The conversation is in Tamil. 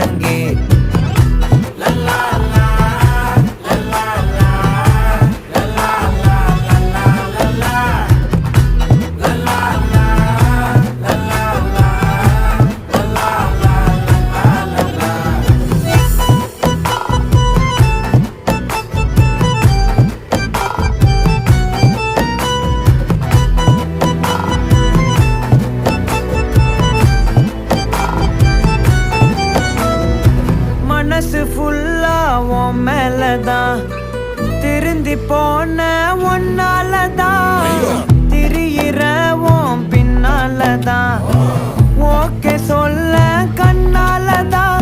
ஒழுங்கே மனசு ஃபுல்லா உன் மேலதான் திருந்தி போன ஒன்னாலதான் திரியிற உன் பின்னாலதான் ஓகே சொல்ல கண்ணாலதான்